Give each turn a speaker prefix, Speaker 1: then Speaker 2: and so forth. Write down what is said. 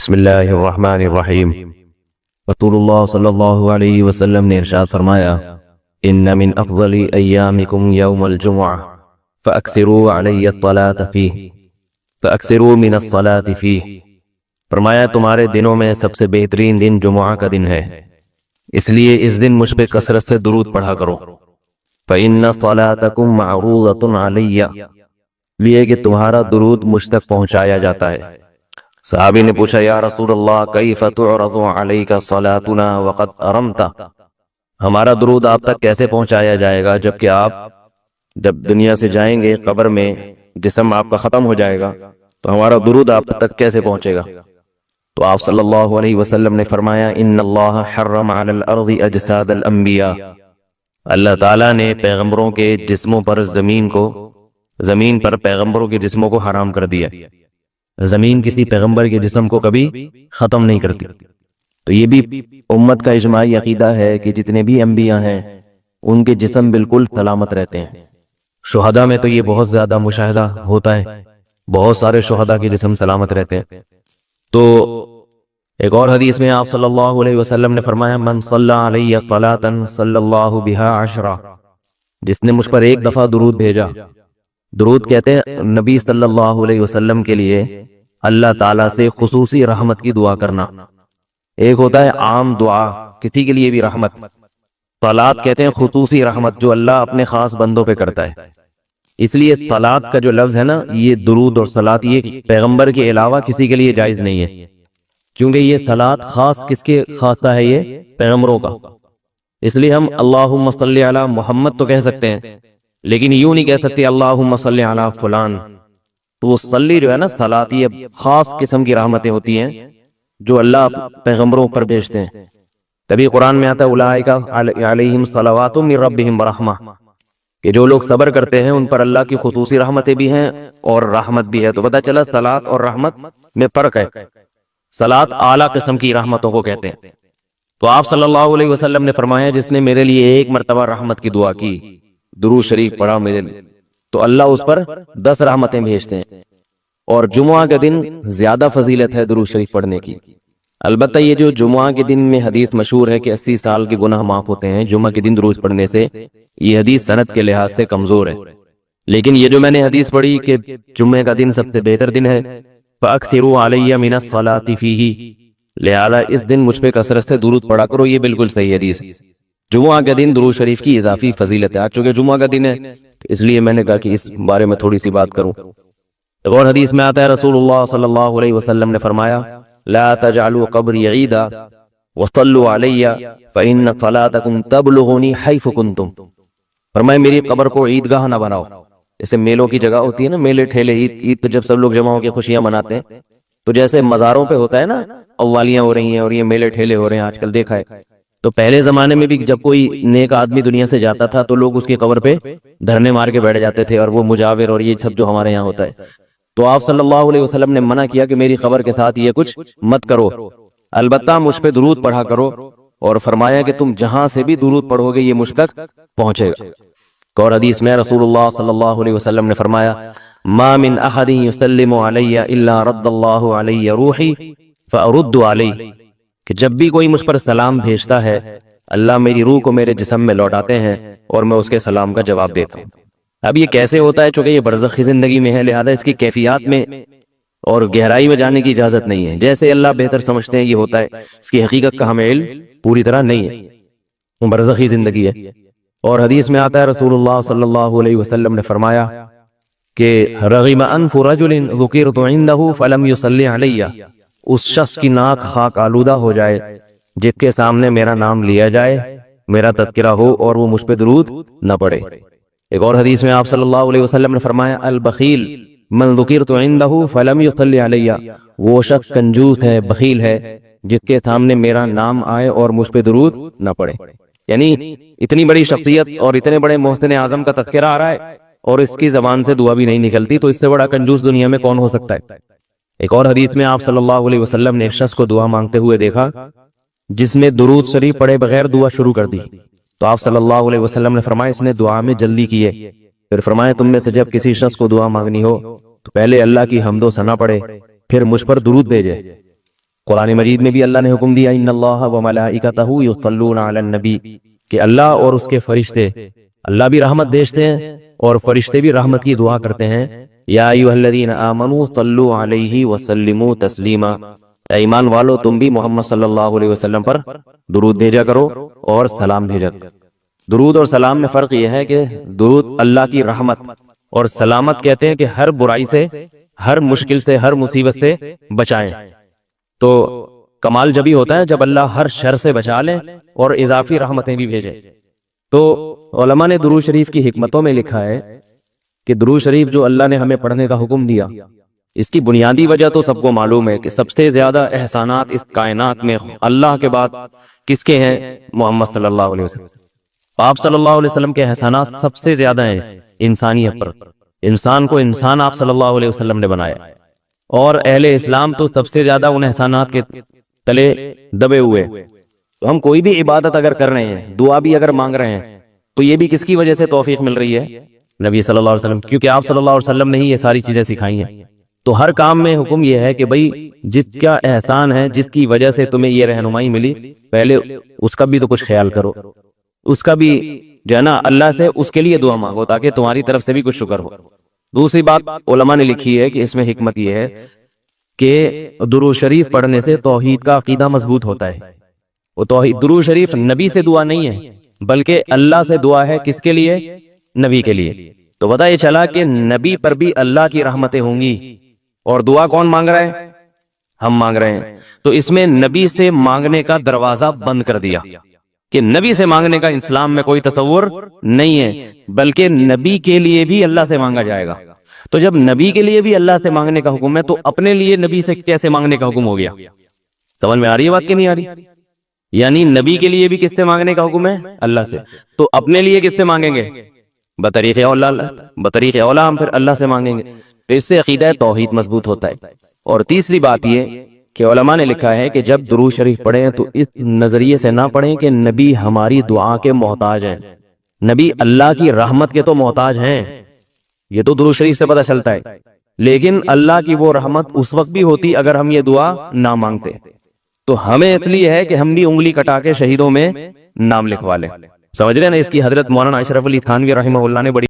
Speaker 1: بسم اللہ الرحمن الرحیم۔ رسول اللہ صلی اللہ علیہ وسلم نے ارشاد فرمایا، ان من افضل ایامکم یوم الجمعہ فاکثروا علی الصلاۃ فیہ فاکثروا من الصلاۃ فیہ۔ فرمایا تمہارے دنوں میں سب سے بہترین دن جمعہ کا دن ہے، اس لیے اس دن مجھ پہ کثرت سے درود پڑھا کرو۔ فإن صلاتکم معروضۃ علی، لیے کہ تمہارا درود مجھ تک پہنچایا جاتا ہے۔ صحابی نے پوچھا، یا رسول اللہ کیف تعرض علیک صلاتنا وقد ارمت، ہمارا درود آپ تک کیسے پہنچایا جائے گا جبکہ آپ جب دنیا سے جائیں گے، قبر میں جسم آپ کا ختم ہو جائے گا، تو ہمارا درود آپ تک کیسے پہنچے گا؟ تو آپ صلی اللہ علیہ وسلم نے فرمایا، ان اللہ حرم علی الارض اجساد الانبیاء، اللہ تعالیٰ نے پیغمبروں کے جسموں پر زمین پر پیغمبروں کے جسموں کو حرام کر دیا۔ زمین کسی پیغمبر کے جسم کو کبھی ختم نہیں کرتی۔ تو یہ بھی امت کا اجماعی عقیدہ ہے کہ جتنے بھی انبیاء ہیں ان کے جسم بالکل سلامت رہتے ہیں۔ شہداء میں تو یہ بہت زیادہ مشاہدہ ہوتا ہے، بہت سارے شہداء کے جسم سلامت رہتے ہیں۔ تو ایک اور حدیث میں آپ صلی اللہ علیہ وسلم نے فرمایا، من صلی علی صلاۃ صلی اللہ بہا عشرہ، جس نے مجھ پر ایک دفعہ درود بھیجا۔ درود کہتے ہیں نبی صلی اللہ علیہ وسلم کے لیے اللہ تعالیٰ سے خصوصی رحمت کی دعا کرنا۔ ایک ہوتا ہے عام دعا، کسی کے لیے بھی رحمت، صلات کہتے ہیں خصوصی رحمت جو اللہ اپنے خاص بندوں پہ کرتا ہے۔ اس لیے صلات کا جو لفظ ہے نا، یہ درود اور صلات یہ پیغمبر کے علاوہ کسی کے لیے جائز نہیں ہے، کیونکہ یہ صلات خاص کس کے خاصہ ہے؟ یہ پیغمبروں کا۔ اس لیے ہم اللہم صلی علی محمد تو کہہ سکتے ہیں، لیکن یوں نہیں کہہ سکتے اللہم صلی علی فلان۔ تو وہ صلی جو ہے نا، صلات یہ خاص قسم کی رحمتیں ہوتی ہیں جو اللہ پیغمبروں پر بھیجتے ہیں۔ تبھی قرآن میں آتا ہے اولئک علیہم صلوات من ربہم ورحمہ، کہ جو لوگ صبر کرتے ہیں ان پر اللہ کی خصوصی رحمتیں بھی ہیں اور رحمت بھی ہے۔ تو پتہ چلا صلات اور رحمت میں فرق ہے۔ صلات اعلیٰ قسم کی رحمتوں کو کہتے ہیں۔ تو آپ صلی اللہ علیہ وسلم نے فرمایا، جس نے میرے لیے ایک مرتبہ رحمت کی دعا کی، درود شریف پڑھا میرے لیے، تو اللہ اس پر 10 رحمتیں بھیجتے ہیں۔ اور جمعہ کا دن زیادہ فضیلت ہے درود شریف پڑھنے کی۔ البتہ یہ جو جمعہ کے دن میں حدیث مشہور ہے کہ 80 سال کے گناہ معاف ہوتے ہیں جمعہ کے دن درود پڑھنے سے، یہ حدیث سند کے لحاظ سے کمزور ہے۔ لیکن یہ جو میں نے حدیث پڑھی کہ جمعہ کا دن سب سے بہتر دن ہے، فَأَكْثِرُوا عَلَيَّ مِنَ الصَّلَاةِ فِيهِ، لہذا اس دن مجھ پہ کثرت سے درود پڑھا کرو، یہ بالکل صحیح حدیث ہے۔ جمعہ کا دن درود شریف کی اضافی فضیلت ہے۔ آج چونکہ جمعہ کا دن ہے اس لیے میں نے کہا کہ اس بارے میں تھوڑی سی بات کروں۔ ایک اور حدیث میں آتا ہے، رسول اللہ صلی اللہ علیہ وسلم نے فرمایا، لا تجعلوا قبری عیدا وصلوا علی فإن صلاتکم تبلغنی حیث کنتم۔ فرمایا میری قبر کو عیدگاہ نہ بناؤ۔ جیسے میلوں کی جگہ ہوتی ہے نا، میلے ٹھیلے، عید پہ جب سب لوگ جمع ہو کے خوشیاں مناتے ہیں، تو جیسے مزاروں پہ ہوتا ہے نا، قوالیاں ہو رہی ہیں اور یہ میلے ٹھیلے ہو رہے ہیں آج کل دیکھا ہے۔ تو پہلے زمانے میں بھی جب کوئی نیک آدمی دنیا سے جاتا تھا تو لوگ اس کی قبر پہ دھرنے مار کے بیٹھ جاتے تھے، اور وہ مجاور اور یہ سب جو ہمارے یہاں ہوتا ہے۔ تو آپ صلی اللہ علیہ وسلم نے منع کیا کہ میری قبر کے ساتھ یہ کچھ مت کرو، البتہ مجھ پہ درود پڑھا کرو، اور فرمایا کہ تم جہاں سے بھی درود پڑھو گے یہ مجھ تک پہنچے گا۔ اور حدیث میں رسول اللہ صلی اللہ علیہ وسلم نے فرمایا، ما من احد یسلم علی الا رد اللہ علی روحی فارد علیہ، کہ جب بھی کوئی مجھ پر سلام بھیجتا ہے اللہ میری روح کو میرے جسم میں لوٹاتے ہیں اور میں اس کے سلام کا جواب دیتا ہوں۔ اب یہ کیسے ہوتا ہے؟ چونکہ یہ برزخی زندگی میں ہے، لہذا اس کی کیفیات میں اور گہرائی میں جانے کی اجازت نہیں ہے۔ جیسے اللہ بہتر سمجھتے ہیں یہ ہوتا ہے، اس کی حقیقت کا ہمیں علم پوری طرح نہیں ہے، برزخی زندگی ہے۔ اور حدیث میں آتا ہے رسول اللہ صلی اللہ علیہ وسلم نے فرمایا کہ رغم انف رجل ذکرت عنده فلم يصلی علی، اس شخص کی ناک خاک آلودہ ہو جائے جس کے سامنے میرا نام لیا جائے، میرا تذکرہ ہو اور وہ مجھ پہ درود نہ پڑے۔ ایک اور حدیث میں آپ صلی اللہ علیہ وسلم نے فرمایا، البخیل من ذکرت عنده فلم يصلی علی، وہ شخص کنجوس ہے، بخیل ہے جس کے سامنے میرا نام آئے اور مجھ پہ درود نہ پڑے۔ یعنی اتنی بڑی شخصیت اور اتنے بڑے محسن اعظم کا تذکرہ آ رہا ہے اور اس کی زبان سے دعا بھی نہیں نکلتی، تو اس سے بڑا کنجوس دنیا میں کون ہو سکتا ہے؟ ایک اور حدیث میں آپ صلی اللہ علیہ وسلم نے ایک شخص کو دعا مانگتے ہوئے دیکھا جس نے درود شریف پڑھے بغیر دعا شروع کر دی، تو آپ صلی اللہ علیہ وسلم نے فرمایا اس نے دعا میں جلدی کی ہے۔ پھر فرمایا تم میں سے جب کسی شخص کو دعا مانگنی ہو تو پہلے اللہ کی حمد و ثنا پڑھے، پھر مجھ پر درود بھیجے۔ قرآن مجید میں بھی اللہ نے حکم دیا ان اللہ و ملائکتہ یصلون علی النبی کہ اللہ اور اس کے فرشتے، اللہ بھی رحمت بھیجتے ہیں اور فرشتے بھی رحمت کی دعا کرتے ہیں۔ یا ایھا الذین آمنوا صلوا علیہ وسلموا تسلیما، اے ایمان والو تم بھی محمد صلی اللہ علیہ وسلم پر درود بھیجا کرو اور سلام بھیجا کرو۔ درود اور سلام میں فرق یہ ہے کہ درود اللہ کی رحمت اور سلامت کہتے ہیں کہ ہر برائی سے، ہر مشکل سے، ہر مصیبت سے بچائیں۔ تو کمال جبھی ہوتا ہے جب اللہ ہر شر سے بچا لے اور اضافی رحمتیں بھی بھیجے۔ تو علماء نے درود شریف کی حکمتوں میں لکھا ہے کہ درود شریف جو اللہ نے ہمیں پڑھنے کا حکم دیا، اس کی بنیادی وجہ تو سب کو معلوم ہے کہ سب سے زیادہ احسانات اس کائنات میں اللہ کے بعد کس کے ہیں؟ محمد صلی اللہ علیہ وسلم۔ آپ صلی اللہ علیہ وسلم کے احسانات سب سے زیادہ ہیں انسانیت پر۔ انسان کو انسان آپ صلی اللہ علیہ وسلم نے بنایا، اور اہل اسلام تو سب سے زیادہ ان احسانات کے تلے دبے ہوئے۔ تو ہم کوئی بھی عبادت اگر کر رہے ہیں، دعا بھی اگر مانگ رہے ہیں، تو یہ بھی کس کی وجہ سے توفیق مل رہی ہے؟ نبی صلی اللہ علیہ وسلم، کیونکہ آپ صلی اللہ علیہ وسلم نے ہی یہ ساری چیزیں سکھائی ہیں۔ تو ہر کام میں حکم یہ ہے کہ بھئی جس کا احسان ہے، جس کی وجہ سے تمہیں یہ رہنمائی ملی، پہلے اس کا بھی تو کچھ خیال کرو، اس کا بھی جو ہے نا اللہ سے اس کے لیے دعا مانگو تاکہ تمہاری طرف سے بھی کچھ شکر ہو۔ دوسری بات علماء نے لکھی ہے کہ اس میں حکمت یہ ہے کہ درود شریف پڑھنے سے توحید کا عقیدہ مضبوط ہوتا ہے۔ وہ توحید، درود شریف نبی سے دعا نہیں ہے بلکہ اللہ سے دعا ہے، کس کے لیے؟ نبی کے لیے۔ تو پتہ یہ چلا کہ نبی پر بھی اللہ کی رحمتیں ہوں گی، اور دعا کون مانگ رہا ہے؟ ہم مانگ رہے ہیں۔ تو اس میں نبی سے مانگنے کا دروازہ بند کر دیا کہ نبی سے مانگنے کا اسلام میں کوئی تصور نہیں ہے، بلکہ نبی کے لیے بھی اللہ سے مانگا جائے گا۔ تو جب نبی کے لیے بھی اللہ سے مانگنے کا حکم ہے تو اپنے لیے نبی سے کیسے مانگنے کا حکم ہو گیا؟ سمجھ میں آ رہی ہے بات کہ نہیں آ رہی؟ یعنی نبی کے لیے بھی کس سے مانگنے کا حکم ہے؟ اللہ سے۔ تو اپنے لیے کس سے مانگیں گے؟ بطریق اولا، بطریق اولا ہم پھر اللہ سے مانگیں گے۔ تو اس سے عقیدہ توحید مضبوط ہوتا ہے۔ اور تیسری بات یہ کہ علماء نے لکھا ہے کہ جب درود شریف پڑھیں تو اس نظریے سے نہ پڑھیں کہ نبی ہماری دعا کے محتاج ہیں، نبی اللہ کی رحمت کے تو محتاج ہیں، یہ تو درود شریف سے پتہ چلتا ہے، لیکن اللہ کی وہ رحمت اس وقت بھی ہوتی اگر ہم یہ دعا نہ مانگتے۔ تو ہمیں اس لیے ہے کہ ہم بھی انگلی کٹا کے شہیدوں میں نام لکھوا لیں۔ سمجھ رہے ہیں نا؟ اس کی حضرت مولانا اشرف علی تھانوی رحمہ اللہ نے بڑی